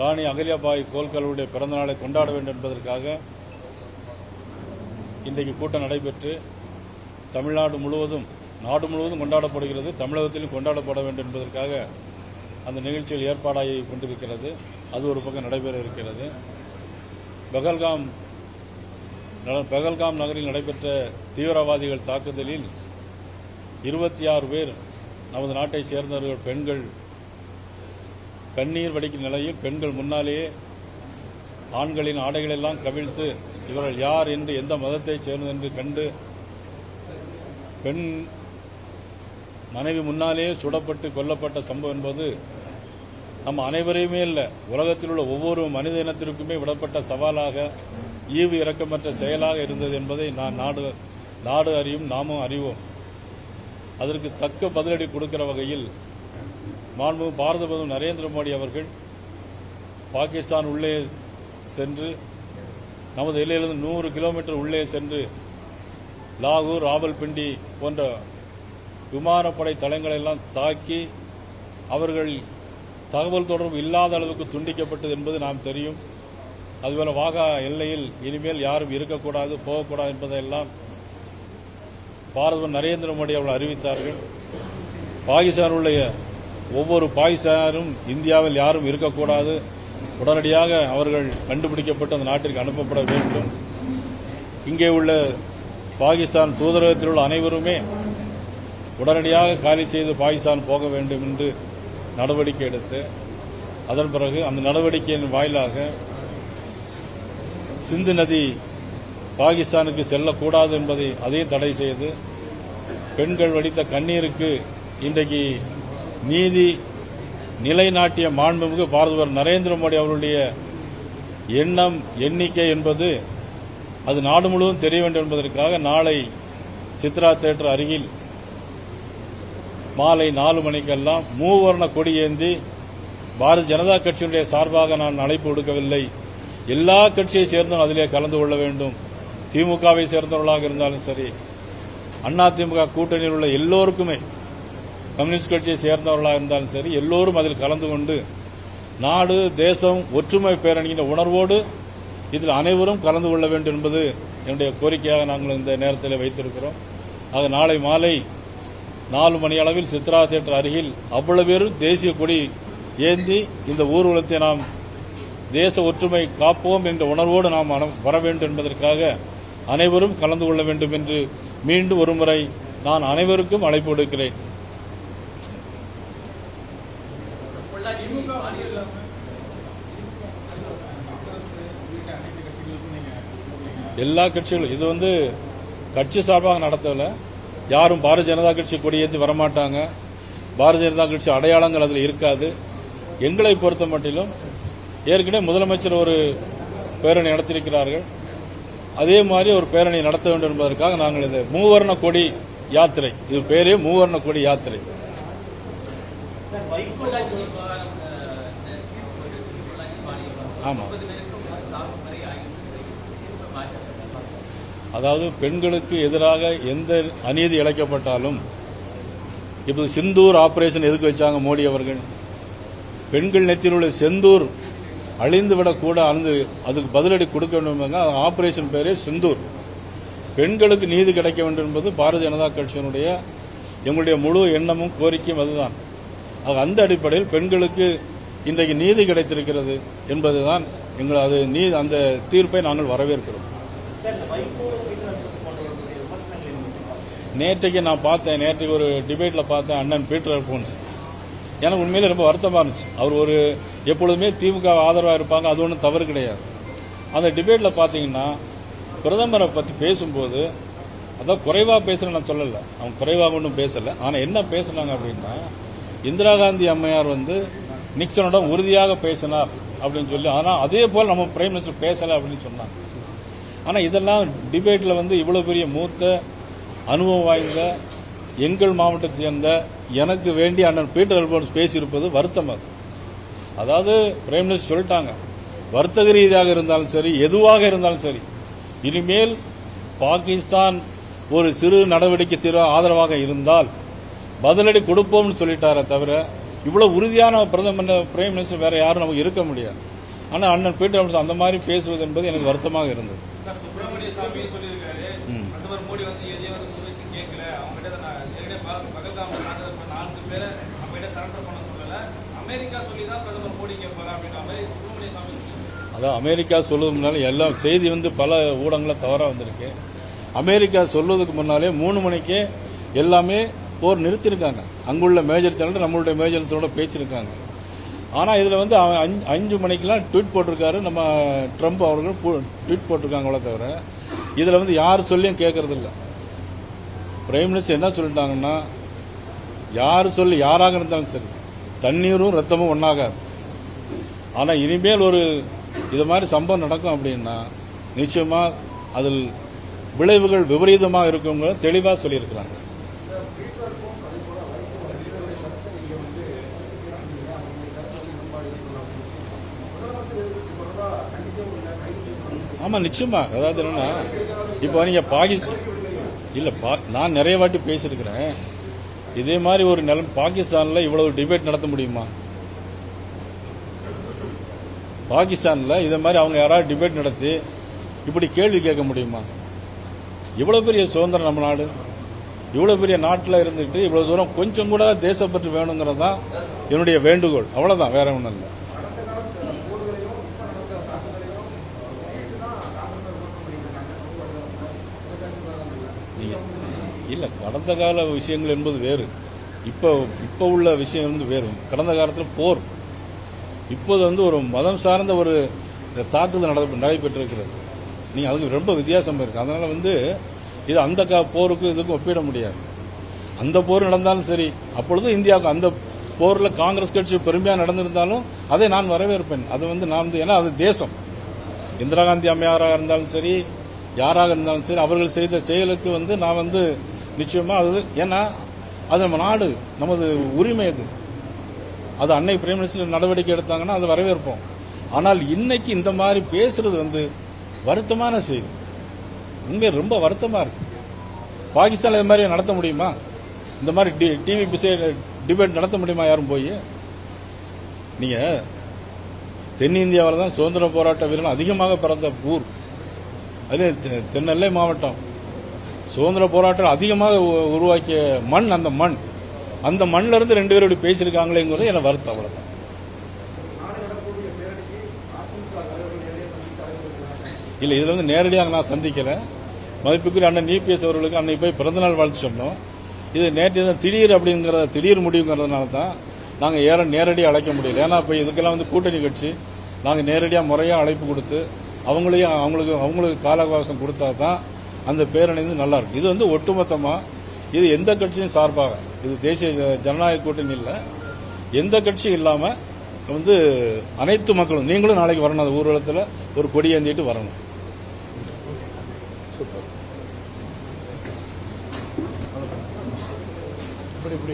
ராணி அகல்யாபாய் கோல்கருடைய பிறந்த நாளை கொண்டாட வேண்டும் என்பதற்காக இன்றைக்கு கூட்டம் நடைபெற்று தமிழ்நாடு முழுவதும் நாடு முழுவதும் கொண்டாடப்படுகிறது, தமிழகத்திலும் கொண்டாடப்பட வேண்டும் என்பதற்காக அந்த நிகழ்ச்சியில் ஏற்பாடாகி கொண்டிருக்கிறது. அது ஒரு பக்கம் நடைபெற இருக்கிறது. பெகல்காம் நகரில் நடைபெற்ற தீவிரவாதிகள் தாக்குதலில் 26 பேர் நமது நாட்டைச் சேர்ந்தவர்கள் பெண்கள் கண்ணீர் வடிக்கும் நிலையில் பெண்கள் முன்னாலேயே ஆண்களின் ஆடைகளெல்லாம் கவிழ்த்து இவர்கள் யார் என்று எந்த மதத்தைச் சேர்ந்தது என்று கண்டு பெண் மனைவி முன்னாலேயே சுடப்பட்டு கொல்லப்பட்ட சம்பவம் என்பது நம்ம அனைவரையுமே இல்லை, உலகத்தில் உள்ள ஒவ்வொரு மனித இனத்திற்குமே விடப்பட்ட சவாலாக ஈவு இரக்கமற்ற செயலாக இருந்தது என்பதை நாடு அறியும், நாமும் அறிவோம். அதற்கு தக்க பதிலடி கொடுக்கிற வகையில் மாண்புமிகு பாரத பிரதமர் நரேந்திர மோடி அவர்கள் பாகிஸ்தான் உள்ளே சென்று நமது எல்லையிலிருந்து 100 கிலோமீட்டர் உள்ளே சென்று லாகூர், ராவல்பிண்டி போன்ற விமானப்படை தளங்களெல்லாம் தாக்கி அவர்கள் தகவல் தொடர்பு இல்லாத அளவுக்கு துண்டிக்கப்பட்டது என்பது நாம் தெரியும். அதுபோல வாகா எல்லையில் இனிமேல் யாரும் இருக்கக்கூடாது, போகக்கூடாது என்பதையெல்லாம் பாரத நரேந்திர மோடி அவர்கள் அறிவித்தார்கள். பாகிஸ்தான் உள்ள ஒவ்வொரு பாகிஸ்தானும் இந்தியாவில் யாரும் இருக்கக்கூடாது, உடனடியாக அவர்கள் கண்டுபிடிக்கப்பட்டு அந்த நாட்டிற்கு அனுப்பப்பட வேண்டும். இங்கே உள்ள பாகிஸ்தான் தூதரகத்தில் உள்ள அனைவருமே உடனடியாக காலி செய்து பாகிஸ்தான் போக வேண்டும் என்று நடவடிக்கை எடுத்து அதன் பிறகு அந்த நடவடிக்கையின் வாயிலாக சிந்து நதி பாகிஸ்தானுக்கு செல்லக்கூடாது என்பதை அதையும் தடை செய்து பெண்கள் வடித்த கண்ணீருக்கு இன்றைக்கு நீதி நிலைநாட்டிய மாண்புமிகு பாரத நரேந்திர மோடி அவருடைய எண்ணம் எண்ணிக்கை என்பது அது நாடு முழுவதும் தெரிய வேண்டும் என்பதற்காக நாளை சித்ரா தியேட்டர் அருகில் மாலை 4 மணிக்கெல்லாம் மூவர்ண கொடி ஏந்தி பாரதிய ஜனதா கட்சியினுடைய சார்பாக நான் அழைப்பு விடுக்கவில்லை, எல்லா கட்சியை சேர்ந்தும் அதிலே கலந்து கொள்ள வேண்டும். திமுகவை சேர்ந்தவர்களாக இருந்தாலும் சரி, அதிமுக கூட்டணியில் உள்ள எல்லோருக்குமே, கம்யூனிஸ்ட் கட்சியை சேர்ந்தவர்களாக இருந்தாலும் சரி, எல்லோரும் அதில் கலந்து கொண்டு நாடு தேசம் ஒற்றுமை பேரணியின் உணர்வோடு இதில் அனைவரும் கலந்து கொள்ள வேண்டும் என்பது என்னுடைய கோரிக்கையாக நாங்கள் இந்த நேரத்தில் வைத்திருக்கிறோம். ஆக நாளை மாலை 4 மணி அளவில் சித்ரா தியேட்டர் அருகில் அவ்வளவு பேரும் தேசிய கொடி ஏந்தி இந்த ஊர்வலத்தை நாம் தேச ஒற்றுமை காப்போம் என்ற உணர்வோடு நாம் வர வேண்டும் என்பதற்காக அனைவரும் கலந்து கொள்ள வேண்டும் என்று மீண்டும் ஒருமுறை நான் அனைவருக்கும் அழைப்பு விடுக்கிறேன். எல்லா கட்சிகளும் இது கட்சி சார்பாக நடத்தல, யாரும் பாரதிய ஜனதா கட்சி கொடியேற்றி வரமாட்டாங்க, பாரதிய ஜனதா கட்சி அடையாளங்கள் அதில் இருக்காது. எங்களை பொறுத்த மட்டிலும் ஏற்கனவே முதலமைச்சர் ஒரு பேரணி நடத்தியிருக்கிறார்கள், அதே மாதிரி ஒரு பேரணி நடத்த வேண்டும் என்பதற்காக நாங்கள் இந்த மூவர்ண கொடி யாத்திரை, இது பேரே மூவர்ண கொடி யாத்திரை. ஆமா, அதாவது பெண்களுக்கு எதிராக எந்த அநீதி இழைக்கப்பட்டாலும் இப்போது சிந்தூர் ஆபரேஷன் எதுக்கு வச்சாங்க மோடி அவர்கள்? பெண்கள் நெத்தியில் உள்ள செந்தூர் அழிந்துவிடக்கூட அதுக்கு பதிலடி கொடுக்க வேண்டும். ஆபரேஷன் பேரே சிந்தூர். பெண்களுக்கு நீதி கிடைக்க வேண்டும் என்பது பாரதிய ஜனதா கட்சியினுடைய எங்களுடைய முழு எண்ணமும் கோரிக்கையும் அதுதான். அந்த அடிப்படையில் பெண்களுக்கு இன்றைக்கு நீதி கிடைத்திருக்கிறது என்பதுதான் அந்த தீர்ப்பை நாங்கள் வரவேற்கிறோம். நேற்றைக்கு நான் பார்த்தேன், நேற்றைக்கு ஒரு டிபேட்ல பார்த்தேன் அண்ணன் பீட்டர் அல்போன்ஸ். எனக்கு உண்மையிலே ரொம்ப வருத்தமா இருந்துச்சு. அவர் எப்பொழுதுமே திமுக ஆதரவாக இருப்பாங்க, அது ஒன்றும் தவறு கிடையாது. அந்த டிபேட்ல பாத்தீங்கன்னா பிரதமரை பத்தி பேசும்போது அதான் குறைவா பேசுறேன்னு நான் சொல்லல, அவங்க குறைவாக ஒன்றும் பேசல. ஆனா என்ன பேசினாங்க அப்படின்னா, இந்திரா காந்தி அம்மையார் நிக்சனோட உறுதியாக பேசினார் அப்படின்னு சொல்லி, ஆனா அதே போல நம்ம பிரைம் மினிஸ்டர் பேசல அப்படின்னு சொன்னாங்க. ஆனா இதெல்லாம் டிபேட்ல இவ்வளவு பெரிய மூத்த அனுபவம் வாய்ந்த எங்கள் மாவட்டத்தை சேர்ந்த எனக்கு வேண்டிய அண்ணன் பீட்டர் அல்போன்ஸ் பேசியிருப்பது வருத்தம். அதாவது பிரைம் மினிஸ்டர் சொல்லிட்டாங்க, வர்த்தக ரீதியாக இருந்தாலும் சரி, எதுவாக இருந்தாலும் சரி, இனிமேல் பாகிஸ்தான் ஒரு சிறு நடவடிக்கை ஆதரவாக இருந்தால் பதிலடி கொடுப்போம்னு சொல்லிட்டாரே தவிர இவ்வளவு உறுதியான பிரதமர் பிரைம் மினிஸ்டர் வேற யாரும் நமக்கு இருக்க முடியாது. ஆனால் அண்ணன் பீட்டர் அமித்ஷா அந்த மாதிரி பேசுவது என்பது எனக்கு வருத்தமாக இருந்தது. சுப்பிரமணிய சாமி சொல்லியிருக்காரு, பிரதமர் மோடி வந்து எதையும் குறித்து கேட்கல, அவங்ககிட்ட பகல்காம் 4 பேரை அவங்ககிட்ட சரண்டர் பண்ண சொல்லல, அமெரிக்கா சொல்லிதான் பிரதமர் மோடி கேட்பாரு அப்படின்ற மாதிரி சுப்பிரமணிய சாமி சொல்லியிருக்காரு. அதான் அமெரிக்கா சொல்லுவதுக்கு முன்னாலே எல்லாம் செய்தி வந்து பல ஊடகங்கள தவறாக வந்திருக்கு. அமெரிக்கா சொல்வதற்கு முன்னாலே 3 மணிக்கே எல்லாமே போர் நிறுத்திருக்காங்க. அங்குள்ள மேஜர் சேனல் நம்மளுடைய மேஜர் சேனலோட பேசியிருக்காங்க. ஆனால் இதில் வந்து 5 மணிக்கெல்லாம் ட்வீட் போட்டிருக்காரு நம்ம ட்ரம்ப் அவர்கள் ட்வீட் போட்டிருக்காங்களே தவிர இதில் வந்து யார் சொல்லியும் கேட்கறது இல்லை. பிரைம் மினிஸ்டர் என்ன சொல்லிட்டாங்கன்னா, யாராக இருந்தாலும் சரி தண்ணீரும் ரத்தமும் ஒன்றாகாது. ஆனால் இனிமேல் ஒரு இது மாதிரி சம்பவம் நடக்கும் அப்படின்னா நிச்சயமா அதில் விளைவுகள் விபரீதமாக இருக்குங்க தெளிவாக சொல்லியிருக்கிறாங்க. ஆமா, நிச்சயமா. அதாவது என்னன்னா, இப்போ நீங்க நான் நிறைய வாட்டி பேசியிருக்கிறேன். இதே மாதிரி ஒரு நிலம் பாகிஸ்தான்ல இவ்வளவு டிபேட் நடத்த முடியுமா? பாகிஸ்தான்ல இதே மாதிரி அவங்க யாராவது டிபேட் நடத்தி இப்படி கேள்வி கேட்க முடியுமா? இவ்வளவு பெரிய சுதந்திரம் நம்ம நாடு, இவ்வளவு பெரிய நாட்டில் இருந்துட்டு இவ்வளவு தூரம் கொஞ்சம் கூட தேசப்பற்று வேணுங்கிறது தான் என்னுடைய வேண்டுகோள். அவ்வளவுதான், வேற ஒன்றும் இல்லை. இல்ல, கடந்த கால விஷயங்கள் என்பது வேறு, இப்ப உள்ள விஷயம் வந்து வேறு. கடந்த காலத்தில் போர், இப்போது வந்து ஒரு மதம் சார்ந்த ஒரு தாக்குதல் நடைபெற்றிருக்கிறது. நீங்க அதுக்கு ரொம்ப வித்தியாசம் இருக்கு. அதனால வந்து இது அந்த போருக்கும் இதுக்கும் ஒப்பிட முடியாது. அந்த போர் நடந்தாலும் சரி, அப்பொழுது இந்தியாவுக்கு அந்த போர்ல காங்கிரஸ் கட்சி பெருமையா நடந்திருந்தாலும் அதை நான் வரவேற்பேன். அது வந்து நான் ஏன்னா அது தேசம். இந்திரா காந்தி அம்மையாராக இருந்தாலும் சரி, யாராக இருந்தாலும் சரி, அவர்கள் செய்த செயலுக்கு வந்து நான் வந்து நிச்சயமா அது, ஏன்னா அது நம்ம நாடு, நமது உரிமை. அது அன்னை பிரைம் மினிஸ்டர் நடவடிக்கை எடுத்தாங்கன்னா அதை வரவேற்போம். ஆனால் இன்னைக்கு இந்த மாதிரி பேசுறது வந்து வருத்தமான செய்தி. உண்மை ரொம்ப வருத்தமா இருக்கு. பாகிஸ்தான் இது மாதிரி நடத்த முடியுமா? இந்த மாதிரி டிவி டிபேட் நடத்த முடியுமா யாரும் போய்? நீங்க தென்னிந்தியாவில் தான் சுதந்திர போராட்ட வீரர்கள் அதிகமாக பிறந்த ஊர். அது தென்னெல்லை மாவட்டம். சுதந்திர போராட்டம் அதிகமாக உருவாக்கிய மண் அந்த மண்ணில இருந்து 2 பேர் இப்படி பேசியிருக்காங்களேங்கிறது எனக்கு வருத்தம். அவ்வளவுதான். இல்ல, இதுல வந்து நேரடியாக நான் சந்திக்கல. மதிப்புக்குரிய அண்ணன் இபிஎஸ் அவர்களுக்கு அன்னைக்கு போய் பிறந்தநாள் வாழ்த்து சொன்னோம். இது நேற்று திடீர் முடிவுங்கிறதுனால தான் நாங்கள் நேரடியாக அழைக்க முடியல. ஏன்னா இப்போ இதுக்கெல்லாம் வந்து கூட்டணி கட்சி நாங்கள் நேரடியாக முறையாக அழைப்பு கொடுத்து அவங்களுக்கு கால அவகாசம் கொடுத்தா தான் அந்த பேரணி வந்து நல்லா இருக்கும். இது வந்து ஒட்டுமொத்தமா இது எந்த கட்சியும் சார்பாக, இது தேசிய ஜனநாயக கூட்டணி இல்லை, எந்த கட்சியும் இல்லாம வந்து அனைத்து மக்களும், நீங்களும் நாளைக்கு வரணும். அந்த ஊர்வலத்தில் ஒரு கொடி ஏந்திட்டு வரணும். இப்படி